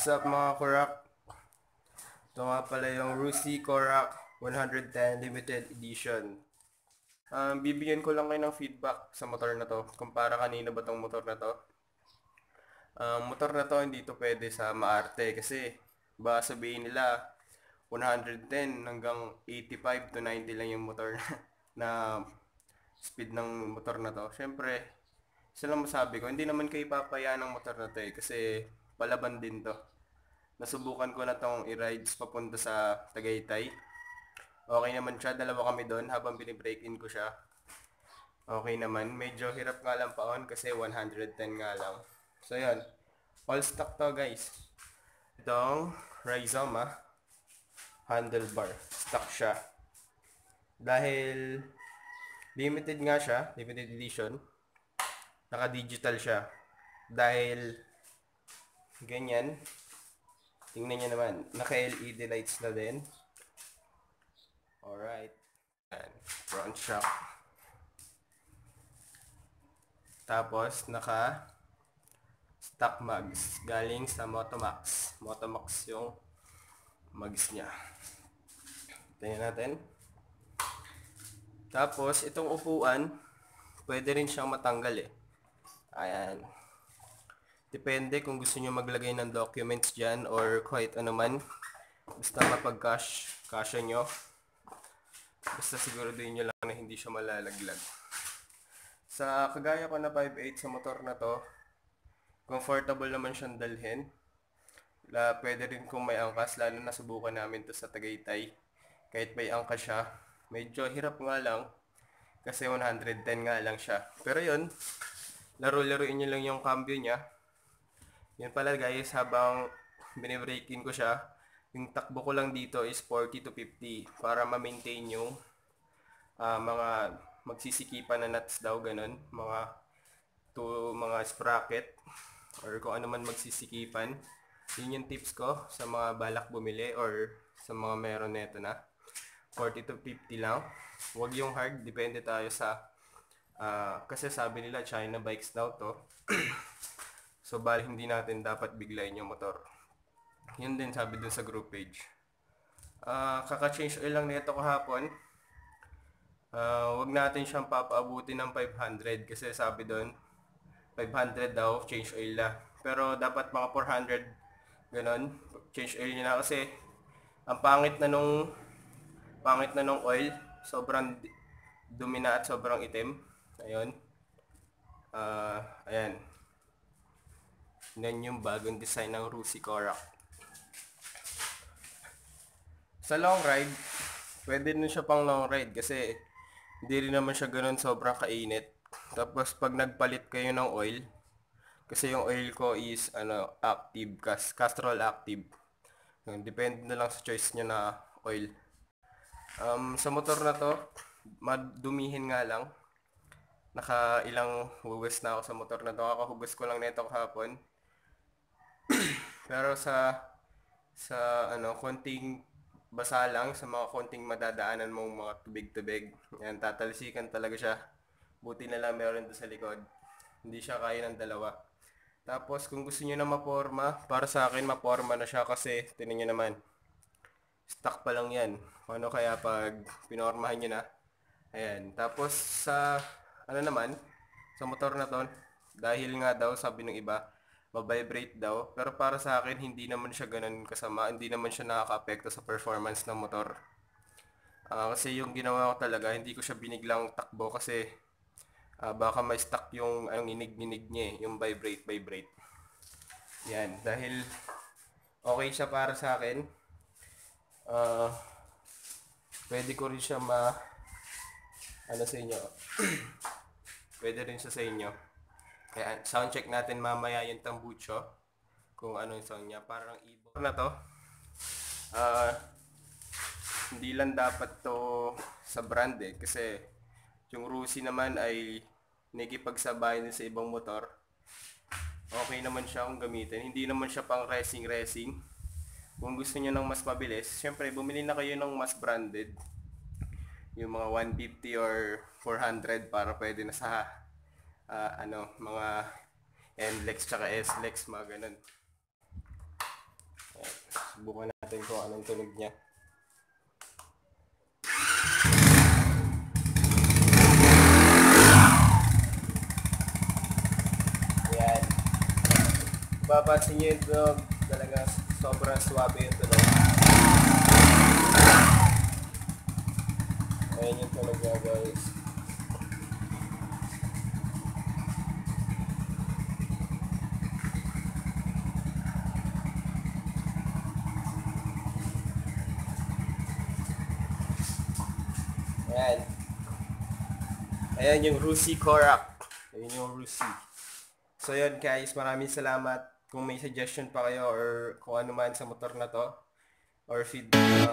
What's up mga Korak? Ito nga pala yung Rusi Korak 110 Limited Edition. Bibigyan ko lang kayo ng feedback sa motor na to. Kumpara kanina ba tong motor na to? Motor na to hindi to pwede sa maarte kasi baka sabihin nila 110 hanggang 85 to 90 lang yung motor na speed ng motor na to. Siyempre, isa lang masabi ko, hindi naman kayo papayaan ng motor na to kasi palaban din to. Nasubukan ko na tong i-rides papunta sa Tagaytay. Okay naman siya, dalawa kami doon habang binibreak in ko siya. Okay naman, medyo hirap nga lang paon kasi 110 nga lang. So yan, all stock to guys. Itong Rizoma handlebar, stock siya. Dahil limited nga siya, limited edition, naka-digital siya. Dahil ganyan, tingnan nyo naman, naka-LED lights na din. Alright. Front shock. Tapos, naka-stock mags. Galing sa Motomax. Motomax yung mags niya. Tingnan natin. Tapos, itong upuan, pwede rin siyang matanggal eh. Ayan. Depende kung gusto nyo maglagay ng documents dyan or kahit ano man. Basta mapag-kasya nyo. Basta siguraduhin nyo lang na hindi siya malalaglag. Sa kagaya ko na 5.8 sa motor na to, comfortable naman siyang dalhin. Pwede rin kung may angkas, lalo na subukan namin to sa Tagaytay. Kahit may angkas siya, medyo hirap nga lang kasi 110 nga lang siya. Pero yun, laro-laruin nyo lang yung cambio niya. Yan pala guys, habang binibreak in ko siya, yung takbo ko lang dito is 40 to 50 para ma-maintain yung mga magsisikipan na nuts daw, ganun. Mga sprocket or kung ano man magsisikipan. Yun yung tips ko sa mga balak bumili or sa mga meron neto na. 40 to 50 lang. Huwag yung hard, depende tayo sa kasi sabi nila China bikes daw to. So bali hindi natin dapat biglayin yung motor. Yun din sabi dun sa group page. Kaka-change oil lang nito kahapon. Wag natin siyang papaabutin ng 500 kasi sabi doon 500 daw change oil na. Pero dapat mga 400 ganon change oil niya na kasi ang pangit na nung oil, sobrang dumi na at sobrang itim. Ayun. Ayan. Yan yung bagong design ng Rusi Korak. Sa long ride, pwede din siya pang long ride kasi hindi rin naman siya ganun sobrang kainit. Tapos pag nagpalit kayo ng oil, kasi yung oil ko is active, Castrol active. Depende na lang sa choice niya na oil. Sa motor na to, madumihin nga lang. Nakailang hugas na ako sa motor na to. Kakahugas ko lang nito kahapon. Pero sa konting basa lang, sa mga konting madadaanan mong mga tubig-tubig, yan, tatalsikan talaga siya. Buti na lang meron doon sa likod. Hindi siya kaya ng dalawa. Tapos kung gusto niyo na maporma, para sa akin maporma na siya kasi tingnan niyo naman. Stock pa lang yan. Ano kaya pag pinormahan niyo na? Ayan. Tapos sa sa motor na to, dahil nga daw sabi ng iba, ma-vibrate daw. Pero para sa akin, hindi naman siya ganun kasama. Hindi naman siya nakaka-apekto sa performance ng motor. Kasi yung ginawa ko talaga, hindi ko siya biniglang takbo kasi baka may stuck yung inig-inig niya yung vibrate. Yan. Dahil okay siya para sa akin. Pwede ko rin siya sa inyo. Pwede rin siya sa inyo. Kaya sound check natin mamaya yung tambucho kung ano yung sound niya. Parang ibon na to. Hindi lang dapat to sa brand kasi yung Rusi naman ay nakikipagsabayan din sa ibang motor. Okay naman siya kung gamitin. Hindi naman siya pang racing. Kung gusto niyo ng mas mabilis, syempre bumili na kayo ng mas branded. Yung mga 150 or 400 para pwede na sa mga NLEX tsaka SLEX, mga ganun. Subukan natin kung anong tunog niya. Ayan. Babasin nyo yung tunog. Talagang sobrang swabe yung tunog. Ayan yung tunog niya, guys. Ayan. Ayan yung Rusi Korak. Ayan yung Rusi. So yun guys, maraming salamat. Kung may suggestion pa kayo or kung ano man sa motor na to or feedback,